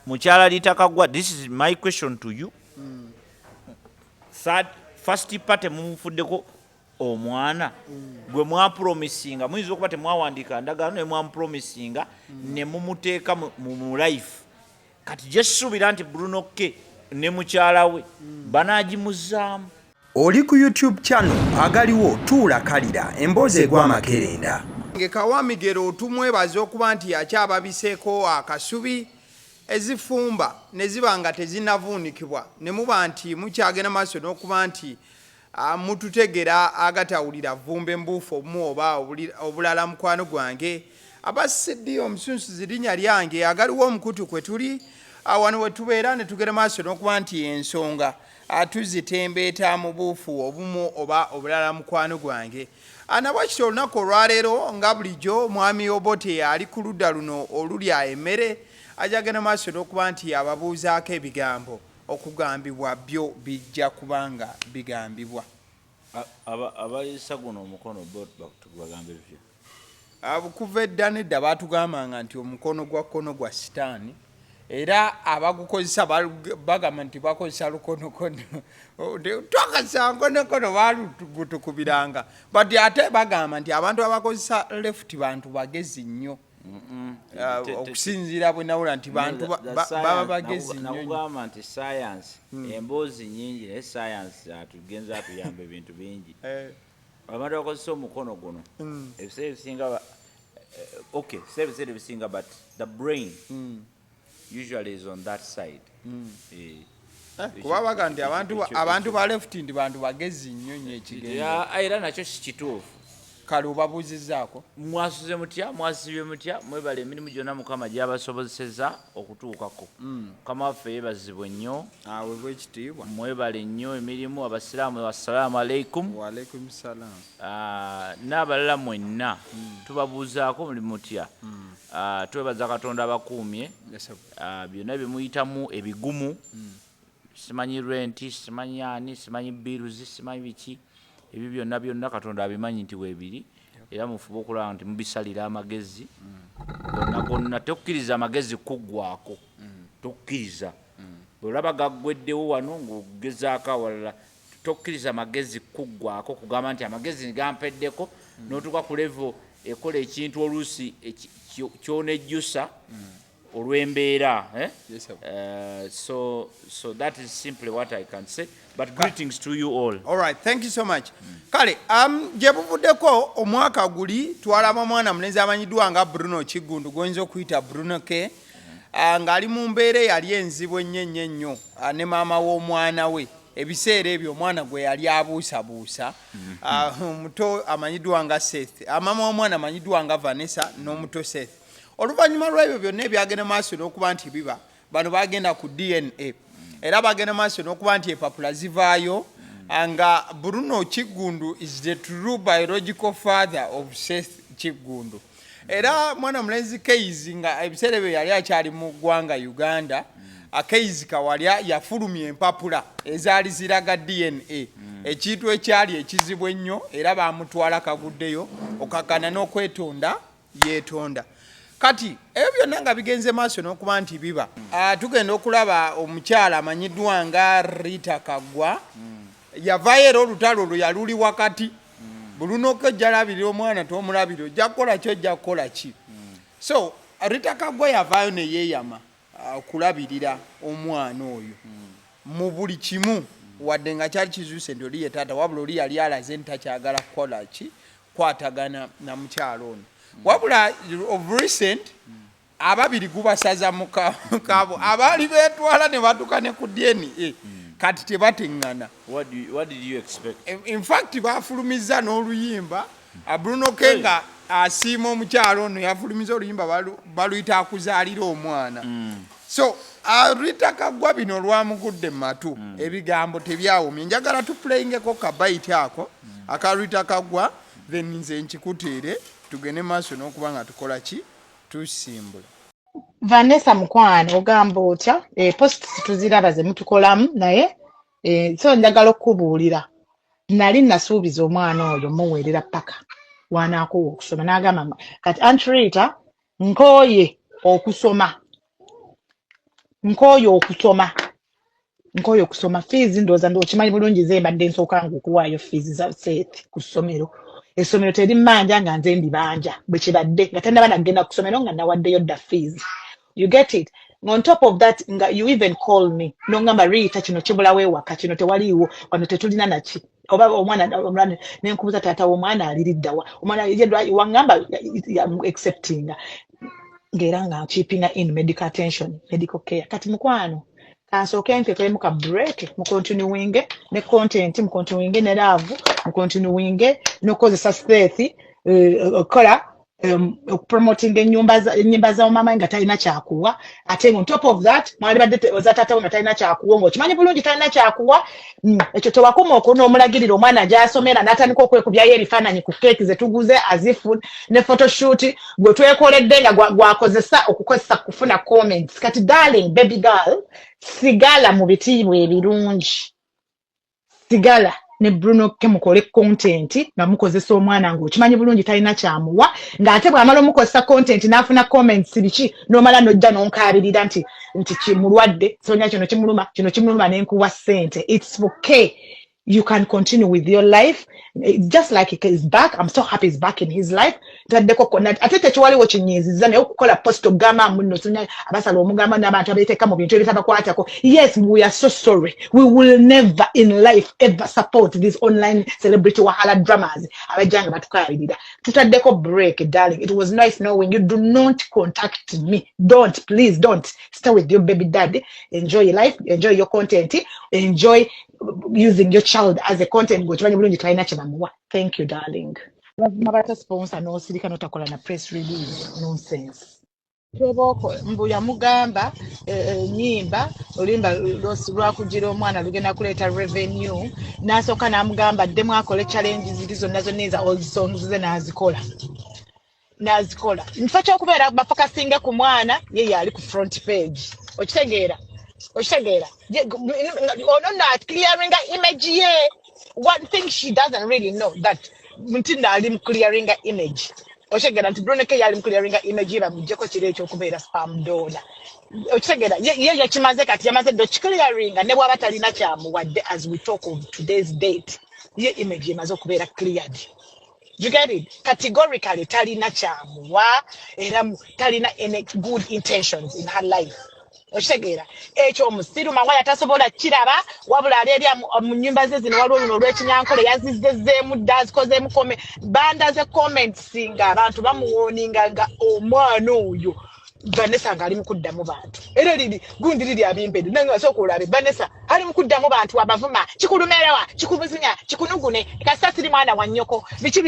mukyala Ritah Kaggwa, this is my question to you. First part mumufuddeko omwana gwe mwapromisinga muyinza okuba temwawandiika ndagaano ne mwamupromisinga ne mumuteeka mu life kati gyesuubira nti Bruno ke ne mukyala we banagimuzaamu. Oli ku YouTube channel agaliwo tuula kalira emboozi egw'amakerenda. Ngekawamigero tumwebaza okuba nti yakyababiseeko akasubi ezifumba ne ziba nga tezinavuunikibwa ne muba nti mukyagenda maaso n'okuba nti mututegera agatawulira vumbe mbuufu obumu oba obulala mukwano gwange abasiddi omusunsuzi linnya lyange agaliwo omukutu kwe tuli wano we tubeera ne tugenda maaso n'okuba nti ensonga tuzitembeeta mu buufu obumu oba obulala mukwano gwange. Anabwakiti olunaku olwaleero nga bulijjo mwami Obote ali ku ludda luno olulya emmere ajagenda maaso n'okuba nti ababuuzaako ebigambo okugambibwa byo bijja kubanga bigambibwa. Abalisa guno omukono bagambe byo. Kuva edda nedda baatugambanga nti omukono gwa kkono gwa sitaani era abagukozesa bagamba nti bakozesa lukonokono twakasa nkonokono baalugutukubiranga but ate bagamba nti abantu abakozesa left bantu bagezi nnyo. Okusinziira bwe nawula nti bantu baba bagezi nnyo. Nakugamba nti science emboozi nnyingi naye science atugenza atuyamba ebintu bingi. Abantu bakozesa omukono guno ebiseera ebisinga okay ebiseera ebisinga but the brain usually is on that side. Kuba baga nti abantu ba left ndi bantu bagezi nnyo nnyo ekigenza. Era nakyo si kituufu. Kale obabuuzizzaako mwasuze mutya mwasibye mutya mwebale emirimu gyonna Mukama gy'abasobozesezza okutuukako. Mukama waffe yeebazibwe nnyo awe bw'ekitiibwa mwebale nnyo emirimu abasiraamu assalaamu alaikum. Wa alaikum salaam. N'abalala mwenna tubabuuzaako muli mutya. Twebaza Katonda abakuumye byonna bye muyitamu ebigumu simanyi renti simanyi ani simanyi biruzi simanyi biki ebyo byonna Katonda abimanyi nti weebiri era mufube okulaba nti mubisalira amagezi gonna tokkiriza amagezi kuggwaako tokkiriza bw'olaba gaggweddewo wano ng'ogezaako awalala tokkiriza amagezi kuggwaako kugamba nti amagezi gampeddeko n'otuuka ku level ekola ekintu oluusi kyonejjusa olw'embeera. So that is simply what I can say. But greetings to you all. All right, thank you so much. Kale, gye buvuddeko omwaka guli twalaba mwana mulenzi amanyiddwa nga Bruno Kigundu goyinza okuyita Bruno ke ng'ali mu mbeera eyali enzibu ennyo nnyo ne maama w'omwana we. Ebiseera ebyo omwana gwe yali abuusabuusa omuto amanyiddwa nga Seth maama w'omwana amanyiddwa nga Vanessa n'omuto Seth. Oluvannyuma lw'ebyo byonna ebyagenda maaso n'okuba nti biba bano bagenda ku DNA era bagenda maaso n'okuba nti empapula zivaayo nga Bruno Kigundu is the true biological father of Seth Kigundu. Era mwana mulenzi Keizi nga ebiseera ebyo yali akyali mu ggwanga Uganda Keizi Kawalya yafulumya empapula ezaali ziraga DNA ekintu ekyali ekizibu ennyo era baamutwala kaguddeyo okakana n'okwetonda yeetonda. Kati ebyo byonna nga bigenze maaso n'okuba nti biba tugenda okulaba omukyala amanyiddwa nga Ritah Kaggwa yavaayo era olutalo olwo yaluli wakati Bruno ko jalabira omwana tomulabira ojja kukola ki ojja kukola ki. So Ritah Kaggwa yavaayo ne yeeyama okulabirira omwana oyo mu buli kimu wadde nga kyali kizuuse nti oli ye taata wabula oli yali alaze nti takyagala kukola ki kwatagana na mukyalo ono. Wabula of recent ababiri Gubasaza mu Kabu abaali beetwala ne batuuka ne ku DNA kati tebateŋŋana. What did you expect? In fact baafulumizza n'oluyimba Bruno ke nga asiima omukyalo ono yafulumiza oluyimba baluyita akuzaalira omwana. So Ritah Kaggwa bino olwamugudde mu matu ebigambo tebyawumye. Njagala tupuleyingeko kabayiti ako aka Ritah Kaggwa then nze nkikuteere tugende maaso n'okuba nga tukola ki tusimbula. Vanessa mukwano ogamba otya post tuziraba ze mutukolamu naye so njagala okubuulira nali nasuubiza omwana oyo muweerera paka wanaakuwa okusoma n'agamba kati Aunt Ritah nkooye okusoma nkoyo okusoma fees ndoza ndo chimanyi bulungi ze mbadde nsooka okuwaayo fees za set ku ssomero essomero teri mmanja nga nze mbibanja bwe kibadde nga tannaba nagenda ku ssomero nga nawaddeyo dda fees. You get it? On top of that, you even call me. No ngamba Ritah kino kibulawo ewaka kino tewaliiwo wano tetulina naki. Oba omwana nenkubuza taata w'omwana aliriddawa. Omwana wangamba accepting. Ngera nga keeping in medical attention, medical care. Kati mukwano. Kansooke nteekemu mu ka break mu continuing ne content mu continuing ne love mu continuing n'okozesa strength kola promoting ennyimba za mama nga talina kyakuwa ate on top of that mwali badde oza taata nga talina kyakuwa ng'okimanyi bulungi talina kyakuwa ekyo tewakoma n'omulagirira omwana gy'asomera n'atandika okwekubyayo ebifaananyi ku keeki ze tuguze azifu ne photoshoot gwe twekoledde nga gwakozesa okukozesa kufuna comments. Kati darling baby girl sigala mu bitiibwa ebirungi sigala ne Bruno ke mukole content nga mukozesa omwana ng'okimanyi bulungi talina kyamuwa ng'ate bw'amala omukozesa content n'afuna comments biki n'omala n'ojja n'onkaabirira nti kimulwadde sonya kino kimuluma n'enkuwa ssente. It's okay. You can continue with your life. Just like he's back. I'm so happy he's back in his life. Ate tekiwaliwo kinyiiziza naye okukola post ogamba muno sonya abasala omugamba n'abantu abeeteeka mu bintu ebitabakwatako. Yes, we are so sorry. We will never in life ever support these online celebrity wahala dramas. Abajanga batukaabirira. Tutaddeko break, darling. It was nice knowing you. Do not contact me. Please don't. Stay with your baby daddy. Enjoy your life. Enjoy your content. Enjoy using your child as a content go chibanye bulungi talina kyebamuwa. Thank you darling. Mabata sponsor no sirika notakola na press release nonsense. Toboko mbuya mugamba nyimba olimba lwakugira omwana lugenda kuleeta revenue nasoka namugamba ddemu akole challenges zizo nazo neza all songs ze nazikola nfacha okubeera bafakasinga ku mwana ye ali ku front page okitegeera not clearing her image ye. One thing she doesn't really know that Muntinda alim clearing her image. Oshegera nti Bruno ke yalim clearing her image ba mujeko kire ekyo kubeera spam donor. Oshegera ye kimaze kati yamaze do clearing ne bwaba talina kyamuwadde as we talk of today's date. Ye image yamaze okubeera cleared. You get it? Categorically talina kyamuwa era talina any good intentions in her life. Oshegera ekyo omusiru mangwa tasobola kiraba wabula ali mu nnyumba ze zino waliwo luno olw'ekinyankole yazizzeemu dda zikozeemu banda ze comments nga abantu bamuwooninga nga omwana oyo Vanessa nga ali mu kuddamu bantu era gundi liri abimpedu nange asooka olabe Vanessa ali mu kuddamu bantu abavuma kikulumerewa kikubuzinya kikunugune kasasiri mwana wa nnyoko biki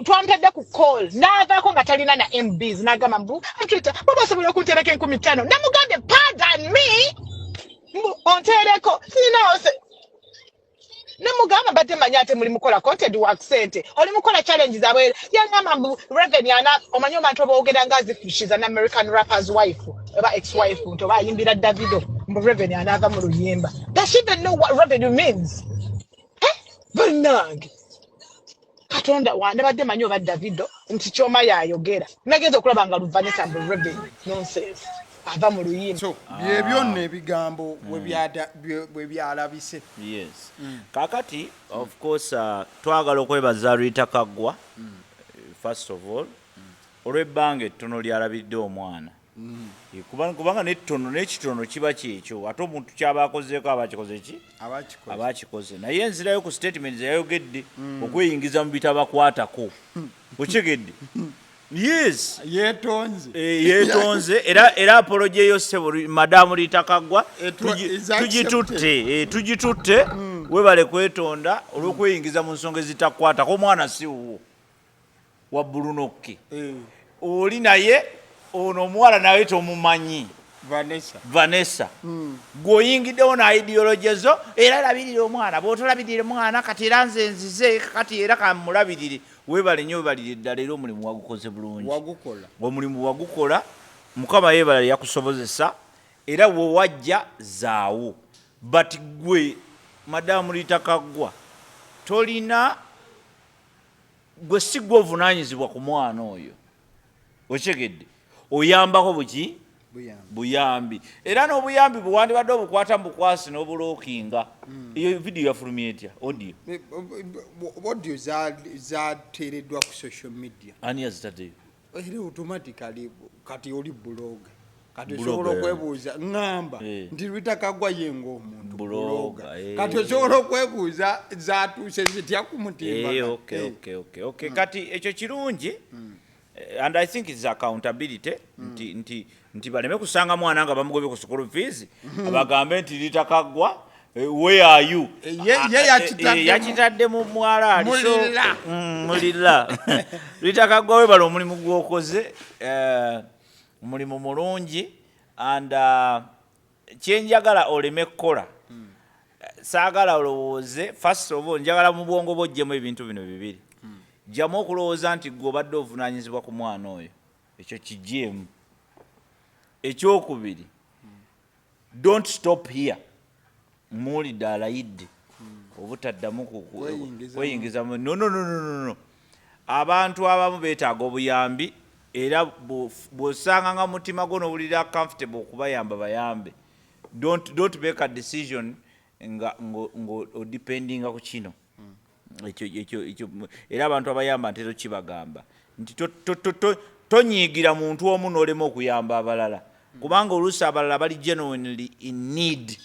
twampedde ku call n'avaako nga talina na MBs n'agamba mbu Twitter baba asobola okuntereka 15 namugambye pardon me ontereko sinaose namugamba badde manya ate muli mukola content work center oli mukola challenges abwe yangamba mbu revenue ana omanyi abantu aboogera nga zifishiza na American rapper's wife oba ex-wife nto bayimbira Davido mbu revenue anaava mu luyimba. Does she even know what revenue means? Bernard Katonda wanda badde manyo ba Davido nti kyoma yayogera nagenza okulaba nga Vanessa revenue nonsense ava mu luyimba. So bye byonna ebigambo bwe byalabise. Yes. Kakati of course twagala okwebaza Ritah Kaggwa first of all olw'ebbanga ettono lyalabidde omwana. Kubanga n'ekitono kiba kyekyo ate omuntu kyaba akozeeko abakikoze ki abakikoze naye enzirayo ku statement yayogedde okweyingiza mu bitabakwatako okigedde. Yes yeetonze era apology eyo sebo madamu Ritah Kaggwa tugitutte webale kwetonda olw'okweyingiza mu nsonga ezitakwatako omwana si wuwo wa Bruno oli naye ono omuwala nawe tomumanyi Vanessa gwoyingiddewo na ideology zo era labirire omwana bw'otolabirire mwana kati era nze nzize kati era kamulabirire webale nnyo webalire ddala era omulimu wagukoze bulungi omulimu wagukola Mukama yeebala yakusobozesa era we wajja zaawo but gwe madamu Ritah Kaggwa tolina gwe si gwe ovunaanyizibwa ku mwana oyo okigedde oyambako buyambi era n'obuyambi buwandibadde obukwata mukwasi n'obulookinga iyo video yafulumye etya audio zateereddwa ku social media ani yazitaddeyo era automatically kati oli blog kati osobola okwebuuza ngamba nti Ritah Kaggwa yenga omuntu blogger kati osobola okwebuuza zatuuse zitya ku mutimba okay kati ekyo kirungi and I think it's accountability nti baleme kusanga mwana nga bamugobye ku school fees abagambe nti Ritah Kaggwa where are you yakitadde mu mwala mulira Ritah Kaggwa we bali omulimu gwokoze omulimu mulungi and kyenjagala oleme kukola saagala olowooze first of all njagala mu bwongo bw'oggyemu ebintu bino bibiri jjamu okulowooza nti gwe obadde ovunaanyizibwa ku mwana oyo ekyo kigyemu ekyokubiri don't stop here muwulidde alayidde obutaddamu kweyingizamu no abantu abamu beetaaga obuyambi era bw'osanga nga mutima gwo n'owulira comfortable okubayamba bayambe don't make a decision nga odependinga ku kino ekyo era abantu abayamba ntero kibagamba nti tonyiigira muntu omu n'olema okuyamba abalala kubanga oluusi abalala bali genuinely in need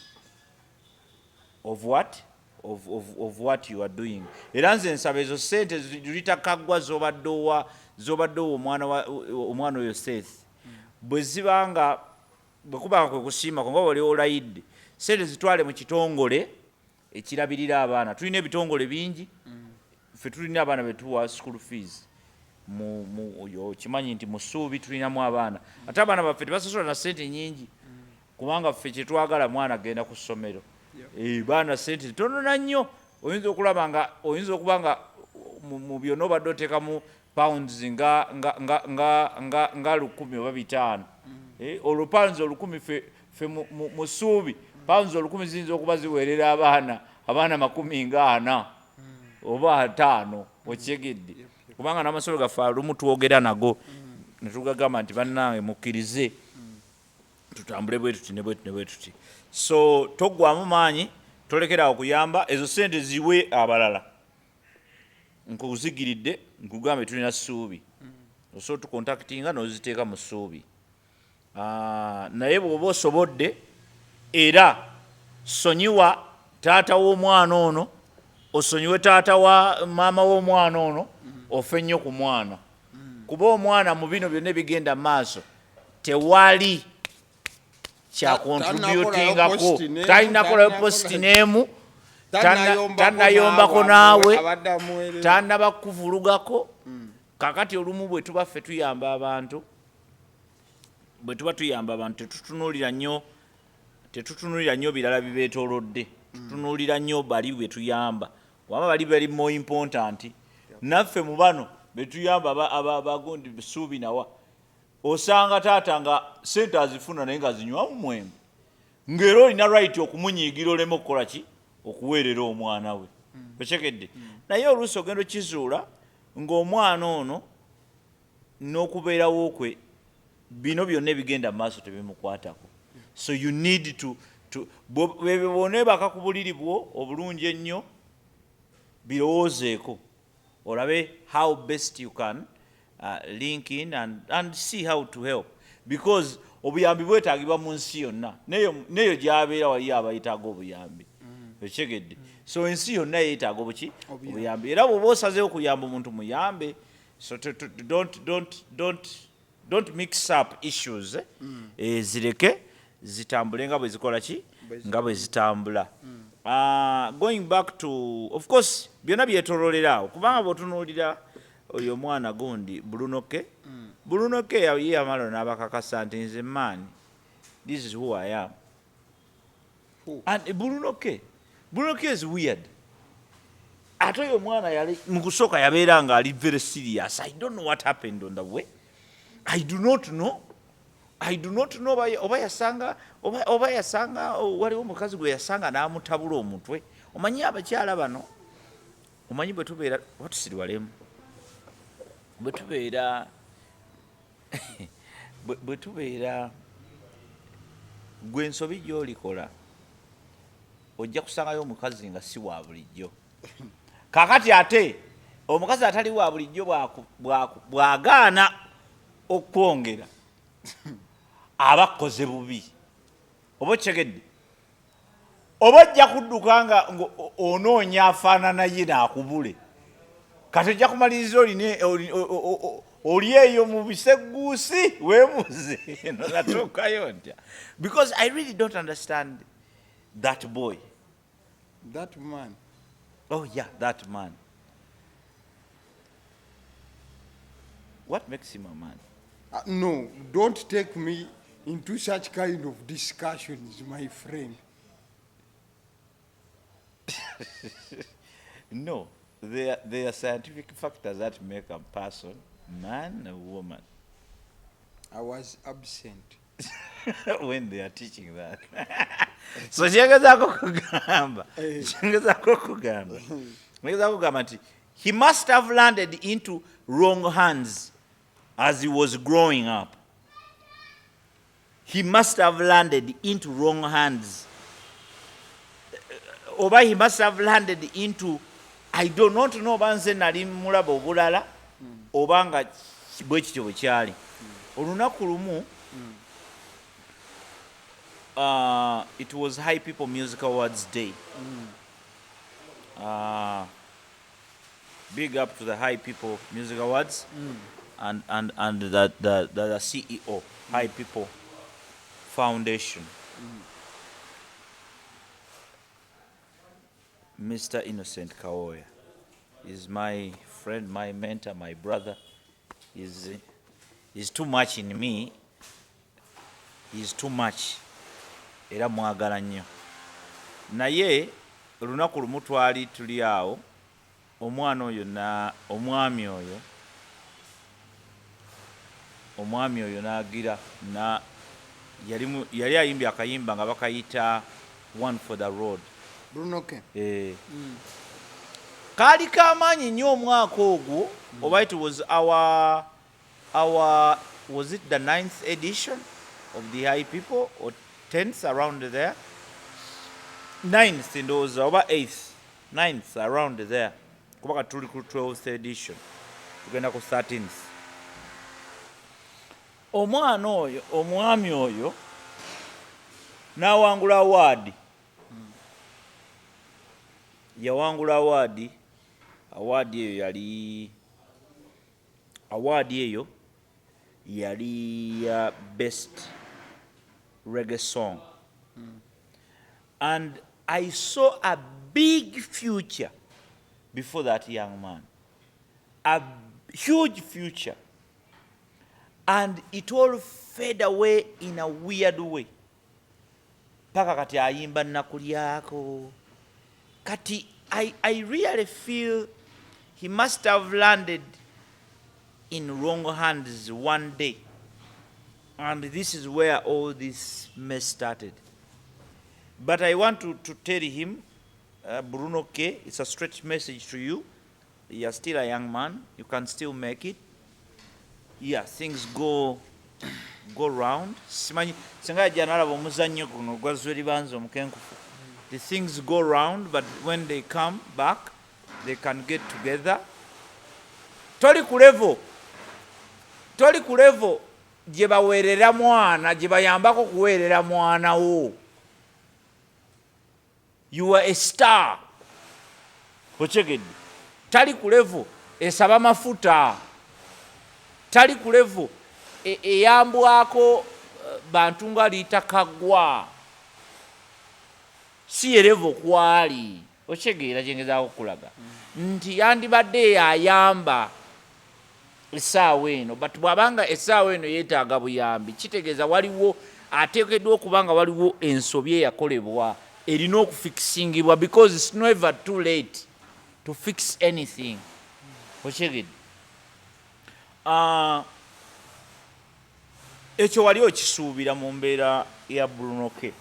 of what you are doing era nze nsaba ezo sente Ritah Kaggwa zobadde owa omwana oyo Seth bwe zibanga bwe kubanga kwe kusiima konga wali olayidde sente zitwale mu kitongole ekirabirira abaana tulina ebitongole bingi ffe tulina abaana betuwa school fees kimanyi nti mu Ssuubi tulinamu abaana ate abaana baffe tebasosola na sente nyingi kubanga ffe kyetwagala mwana agenda ku ssomero baana sente tonona nnyo oyinza okuba nga mu byonna obadde oteekamu pounds nga 1,000 oba 5 olwo pounds 1,000 ffe mu Ssuubi pounds 1,000 ziyinza okuba ziweerera abaana 40 oba 5 okyegedde kubanga n'amasolo gaffe lumu twogera nago ne tugagamba nti bannange mukkirize tutambule bwe tuti ne bwe tuti so toggwamu maanyi tolekerawo kuyamba ezo sente ziwe abalala nkuzigiridde nkugambe tulina Ssuubi osobola tukontaktinga n'oziteeka mu Ssuubi naye bw'oba osobodde era sonyiwa taata w'omwana ono osonyiwe taata wa maama w'omwana ono ofe nnyo ku mwana kuba omwana mu bino byonna ebigenda mu maaso tewali kyakontributingako talina kolayo positi n'emu tannayombako naawe tannabakuvulugako kakati olumu bwe tuba ffe tuyamba abantu tetutunuulira nnyo birala bibeetoolodde tutunuulira nnyo bali bwe tuyamba waba bali more important naffe mu bano betuyamba abagundi Ssuubi nawa osanga taata nga sente azifuna naye nga zinywamu mwembe ng'era olina right okumunyiigira oleme okukola ki okuweerera omwana we okitegedde naye oluusi ogenda okizuula ng'omwana ono n'okubeerawo kwe bino byonna ebigenda mu maaso tebimukwatako so you need to bw'oneebaka ku buliri bwo obulungi ennyo birowoozeeko olabe how best you can link in and see how to help because obuyambi bwetaagibwa mu nsi yonna neyo gy'abeera waliyo abayitaaga obuyambi okitegedde so ensi yonna yeetaaga obuyambi era bw'oba osazeewo okuyamba omuntu muyambe so don't mix up issues zireke zitambule nga bwe zikola ki nga bwe zitambula going back to of course byonna byetololerawo kubanga bw'otunuulira oyo omwana gundi Bruno ke ye amalo n'abakakasa nti nze man this is who I am and Bruno ke is weird ate oyo omwana yali mu kusooka yabeera nga ali very serious I don't know what happened on the way I do not know oba yasanga waliwo omukazi gwe yasanga n'amutabula omutwe omanyi abakyala bano omanyi bwe tubeera watusiriwalemu bwe tubeera bwe tubeera gwe ensobi gy'olikola ojja kusangayo omukazi nga si wa bulijjo. Kaakati ate omukazi atali wa bulijjo bw'agaana okwongera aba akoze bubi. Oba okitegedde? Oba ojja kudduka nga onoonya afaanana ye naakubule. Kati ojja kumaliriza oli eyo mu bisegguusi weemuze natuukayo ntya. Because I really don't understand that boy. That man. Oh yeah, that man. What makes him a man? No, don't take me into such kind of discussions, my friend. No, there are scientific factors that make a person man or woman. I was absent. When they are teaching that. So kyengezaako kugamba nti he must have landed into wrong hands as he was growing up. He must have landed into wrong hands. Oba he must have landed into, I do not know oba nze nali mulaba obulala oba nga bwe kityo bwe kyali. Olunaku lumu it was High People Music Awards Day. Big up to the High People Music Awards and the CEO, High People Foundation. Mr. Innocent Kawoya is my friend, my mentor, my brother. He's too much in me. He's too much. Era mwagala nnyo. Naye olunaku lumu twali tuli awo omwana oyo omwami oyo n'agira yali ayimbye akayimba nga bakayita One for the Road. Bruno ke. Kaali kamaanyi nnyo omwaka ogwo. Oba it was our was it the 9th edition of the High People or 10th around there? 9th ndowooza oba 8th 9th around there. Kubanga tuli ku 12th edition tugenda ku 13th. Omwana oyo omwami oyo n'awangula award. Yawangula award eyo yali ya best reggae song. And I saw a big future before that young man. A huge future. And it all fade away in a weird way. Paka kati ayimba nakulyako. Kati I really feel he must have landed in wrong hands one day. And this is where all this mess started. But I want to tell him, Bruno K, it's a straight message to you. You're still a young man. You can still make it. Yeah, things go round. The things go round, but when they come back, they can get together. Toli ku level gye baweerera mwana, gye bayambako kuweerera mwana wo. You are a star. Okyegedde. Tali ku level esaba mafuta. Tali ku level eyambwako bantu nga Ritah Kaggwa. Si level kwali. Okyegeera kyengezaako okulaga. Nti yandibadde yayamba essaawa eno, but bw'abanga essaawa eno yeetaaga buyambi kitegeeza waliwo ateekeddwa okubanga waliwo ensobi eyakolebwa erina okufikisingibwa, because it's never too late to fix anything. Okyegeedde. Ekyo wali okisuubira mu mbeera ya Bruno K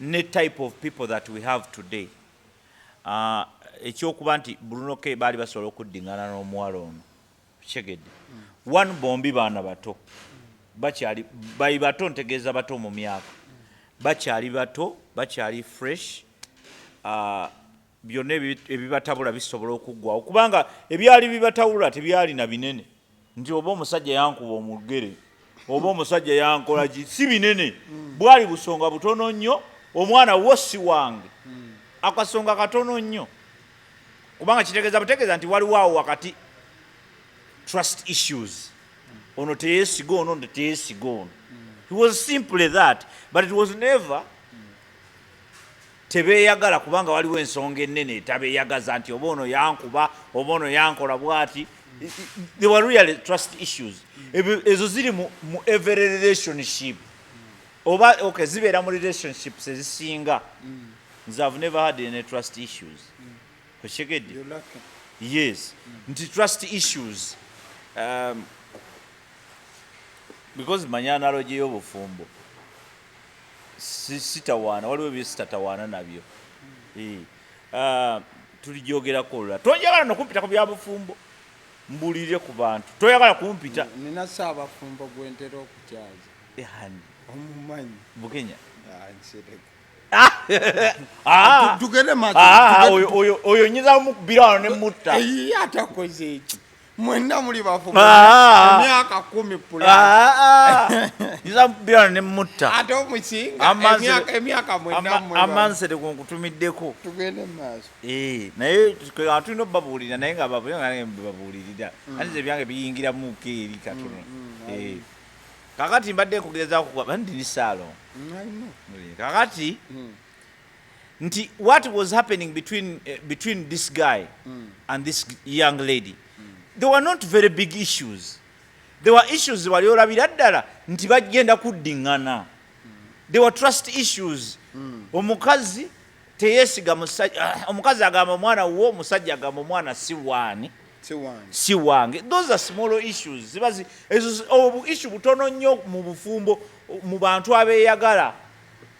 ne type of people that we have today. Ekyokuba nti Bruno K baali basobola okuddingana n'omuwala ono. Okyegeedde. One bombi baana bato. bakyali bayi bato ntegeeza bato mu myaka bakyali bato bakyali fresh byonna ebibatabula bisobola okuggwawo kubanga ebyali bibatawula tebyali na binene nti oba omusajja yankuba omugere oba omusajja yankola ki si binene bwali busonga butono nnyo omwana wo si wange akasonga katono nnyo kubanga butegeeza nti waliwo wakati trust issues ono teyeesiga ono teyeesiga ono it was simply that but it was never tebeeyagala kubanga waliwo ensonga ennene tabeeyagaza nti oba ono yankuba oba ono yankola bwati they were really trust issues ezo ziri mu every relationship oba okay zibeera mu relationships ezisinga nze I've never had any trust issues okitegedde yes nti trust issues because manya analogy y'obufumbo sitawaana waliwo ebyesitatawaana nabyo tulijyogerako olula tonjagala nokumpita ku byabufumbo mbulire ku bantu toyagala kumpita nina saabafumbo gwentera okukyaza omumanyi bukenya tugende oyo nyiza mukubira wano ne mutta atakoze eki mwenna muli bafumbo emyaka 10 pula nyiza mukubira wano ne mutta ate omusinga emyaka mwenna amansere kunkutumiddeko tugende maaso naye tulina obabuulira naye nga babuulirira anize ebyange biyingiramu keeri katono kakati mbadde nkugezaako ndi saalo kakati nti what was happening between this guy and this young lady there were not very big issues there were issues wali olabira ddala nti bagenda kuddiŋŋana there were trust issues omukazi teyeesiga omukazi agamba omwana wo omusajja agamba omwana si wange those are small issues issue butono nnyo mu bufumbo mu bantu abeeyagala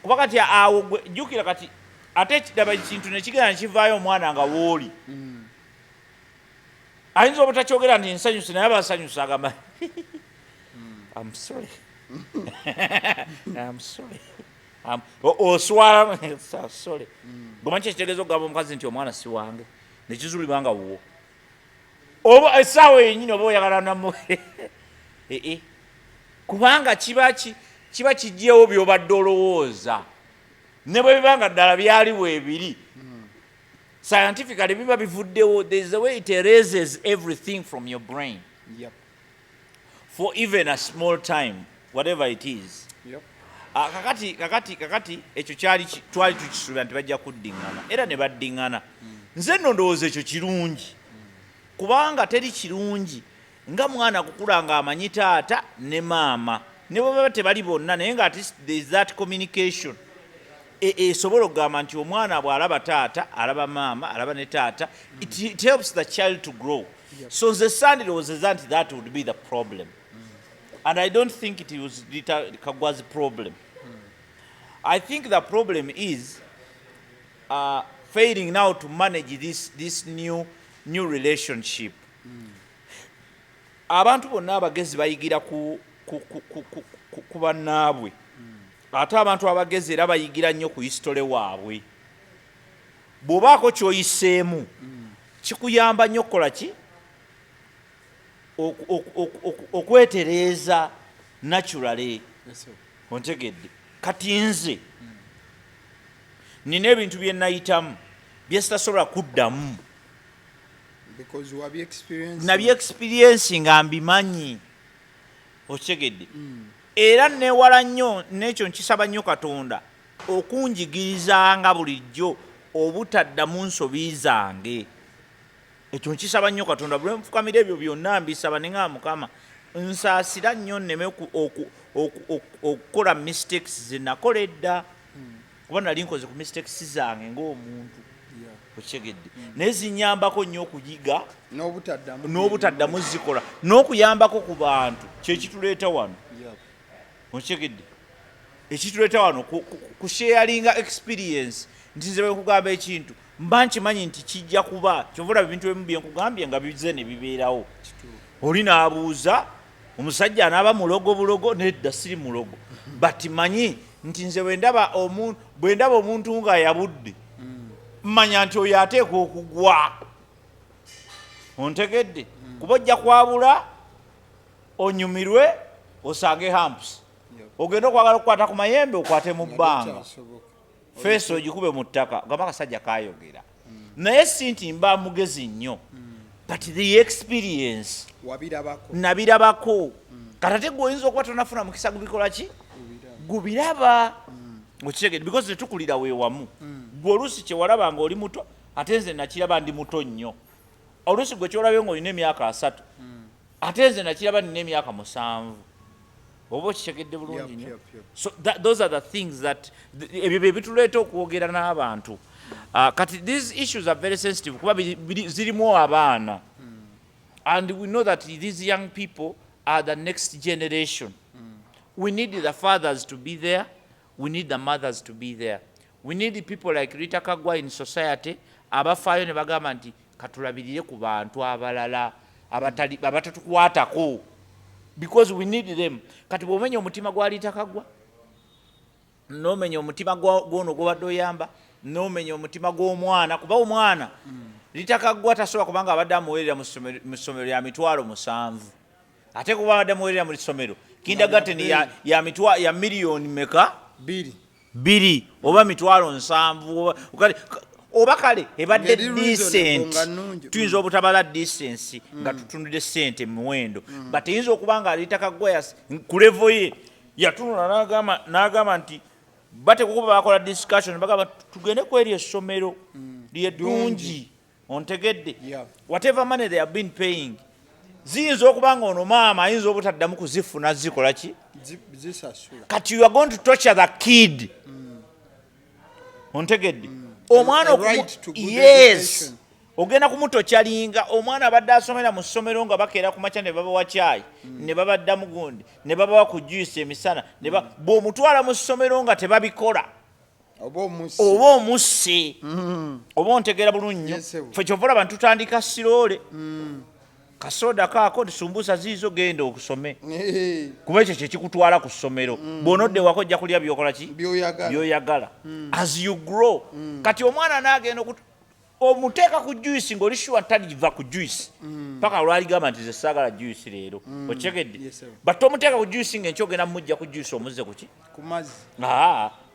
kuba kati awo jjukira kati ate ekidaba kintu nekigenda nekivaayo omwana nga wooli ayinza obutakyogera nti nsanyuse naye abasanyuse agamba I'm sorry oswala sorry gomanyi ekitegeeza okugamba omukazi nti omwana si wange nekizulibwa nga wo oba essaawa yennyini oba oyagala namu kubanga kiba kijjewo byobadde olowooza ne bwe bibanga ddala byaliwo ebiri scientifically biba bivuddewo there is a way it erases everything from your brain for even a small time whatever it is kakati ekyo twali tukisuubira nti bajja kuddiŋŋana era ne baddiŋŋana nze nno ndowooza ekyo kirungi kubanga teri kirungi nga mwana kukula ng'amanyi taata ne maama ne bwe tebali bonna naye nga there is that communication esobola okugamba nti omwana bw'alaba taata alaba maama alaba ne taata it helps the child to grow so nze sandirowoozeza nti that would be the problem and I don't think it was Ritah Kaggwa's problem I think the problem is failing now to manage this new relationship abantu bonna abagezi bayigira ku bannaabwe ate abantu abagezi era bayigira nnyo ku histole waabwe bw'obaako kyoyiseemu kikuyamba nnyo okukola ki okwetereeza naturally ontegedde kati nze nina ebintu bye nayitamu bye sitasobola kuddamu nabye-experience nga mbimanyi okitegedde era newala nnyo n'ekyo nkisaba nnyo Katonda okunjigirizanga bulijjo obutaddamu nsobi zange ekyo nkisaba nnyo Katonda bwe nfukamira ebyo byonna mbisaba ne nga Mukama nsaasira nnyo nneme okukola mistakes ze nakola edda kuba nali nkoze ku mistakes zange ng'omuntu okitegedde naye zinyambako nnyo okuyiga n'obutaddamu zikola n'okuyambako ku bantu kyekituleeta wano okitegedde ekituleeta wano ku sharinga experience nti nze bwe nkugamba ekintu mba nkimanyi nti kijja kuba kyova olaba ebintu ebimu bye nkugambye nga bize ne bibeerawo oli n'abuuza omusajja anaaba mulogo bulogo nedda siri mulogo but manyi nti nze bwe ndaba omuntu nga yabudde mmanya nti oyo ateeka okugwa ontegedde kuba ojja kwabula onyumirwe osange hamps ogenda okwagala okukwata ku mayembe okwate mu bbanga feesi ogikube mu ttaka gamba akasajja kayogera naye si nti mba mugezi nnyo but the experience nabirabako katate gwe oyinza okuba tonafuna mukisa gubikola ki gubiraba okitegedde because tetukulira weewamu gwe oluusi kyewalaba nga oli muto ate nze nakiraba ndi muto nnyo oluusi gwe kyolabe nga olina emyaka 3 ate nze nakiraba nina emyaka 7 oba okitegedde bulungi nnyo so those are the things that ebyo bye bituleeta okwogera n'abantu kati these issues are very sensitive kuba zirimu abaana and we know that these young people are the next generation. We need the fathers to be there. We need the mothers to be there. We need the people like Ritah Kaggwa in society abafaayo ne bagamba nti katulabirire ku bantu abalala abatatukwatako because we need them. Kati bw'omenya omutima gwa Ritah Kaggwa n'omenya omutima gw'ono gw'obadde oyamba n'omenya omutima gw'omwana kuba omwana Ritah Kaggwa tasobola kubanga abadde amuweerera mu ssomero ya 7,000 ate kuba abadde amuweerera mu ssomero kindergarten ya miliyoni meka 2 oba 7,000 oba kale ebadde decent tuyinza obutabala decency nga tutundide ssente muwendo but eyinza okuba nga Ritah Kaggwa ku level ye yatunula n'agamba nti batekukuba bakola discussion bagamba tugende ku eri essomero ly'eddungi ontegedde whatever money they have been paying ziyinza okuba nga ono maama ayinza obutaddamu kuzifuna zikola ki kati you are going to torture the kid ontegedde omwana yes ogenda kumutokyalinga omwana abadde asomera mu ssomero nga bakeera ku makya ne babawa caayi ne babaddamu gundi ne babawa ku juice emisana bw'omutwala mu ssomero nga tebabikola oba omusse oba ontegeera bulungi nnyo ffe kyova olaba ntutandika siroole kasoda kaako tisumbusa ziizo genda okusome kuba ekyo kyekikutwala ku ssomero bw'onodde wako ojja kulya byokola ki byoyagala as you grow kati omwana naagenda omuteeka ku juice ng'oli sure taliva ku juice paka lwaligamba nti ze saagala juice leero okitegedde but omuteeka ku juice ng'enkyo ogenda mujja ku juice omuzze kuki ku mazzi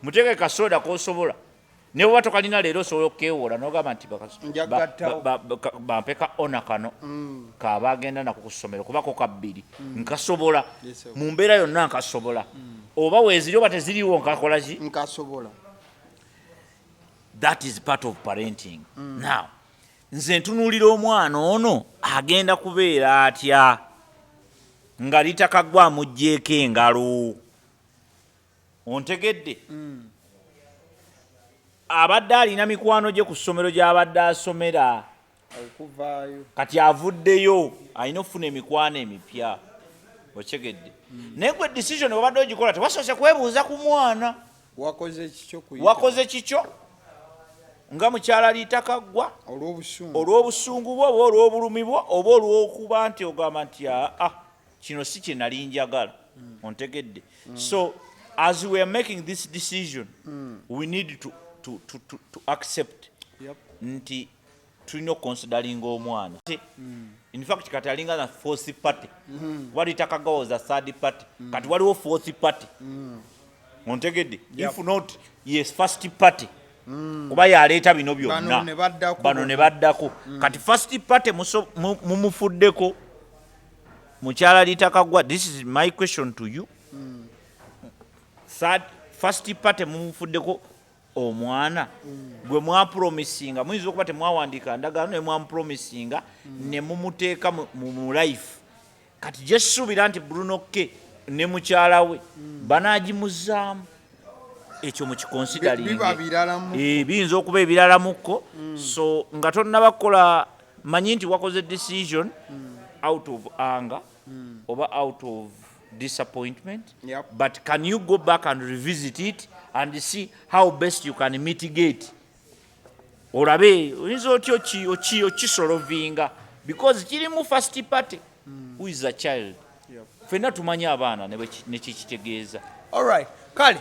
muteeke kasoda k'osobola ne bw'oba tokalina leero osobola okkeewoola n'ogamba nti bampeka ona kano kaaba agenda nako ku ssomero kubako ka 2 nkasobola mu mbeera yonna nkasobola oba weeziri oba teziriiwo nkakola ki nkasobola. That is part of parenting. Now nze ntunuulira omwana ono agenda kubeera atya nga Ritah Kaggwa amuggyeko engalo ontegedde abadde alina mikwano gye ku ssomero gy'abadde asomera okuvaayo kati avuddeyo alina okufuna emikwano emipya okegedde naye gwe decision obadde ogikola tewasoose kwebuuza ku mwana wakoze kikyo nga mukyala Ritah Kaggwa olw'obusungu bwo oba olw'obulumi bwo oba olw'okuba nti ogamba nti kino si kye nali njagala ontegedde so as we are making this decision we need to accept nti tulina okonsideringa omwana in fact kati alinga na fourth party Ritah Kaggwa was a third party kati waliwo fourth party ontegedde if not yes first party kuba yaleeta bino byonna bano ne baddako kati first party mumufuddeko mukyala Ritah Kaggwa. This is my question to you. First party mumufuddeko omwana gwe mwapromisinga muyinza okuba temwawandiika ndagaano ne mwamupromisinga ne mumuteeka mu life kati gye ssuubira nti Bruno ke ne mukyala we banaagimuzaamu ekyo mukikonsidalinge biyinza okuba ebiralamukko so nga tonnabakola manyi nti wakoze decision out of anger oba out of disappointment but can you go back and revisit it and see how best you can mitigate olabe oyinza otyo okisolovinga because kirimu first party who is a child ffenna tumanyi abaana ne kikitegeeza. Alright, kale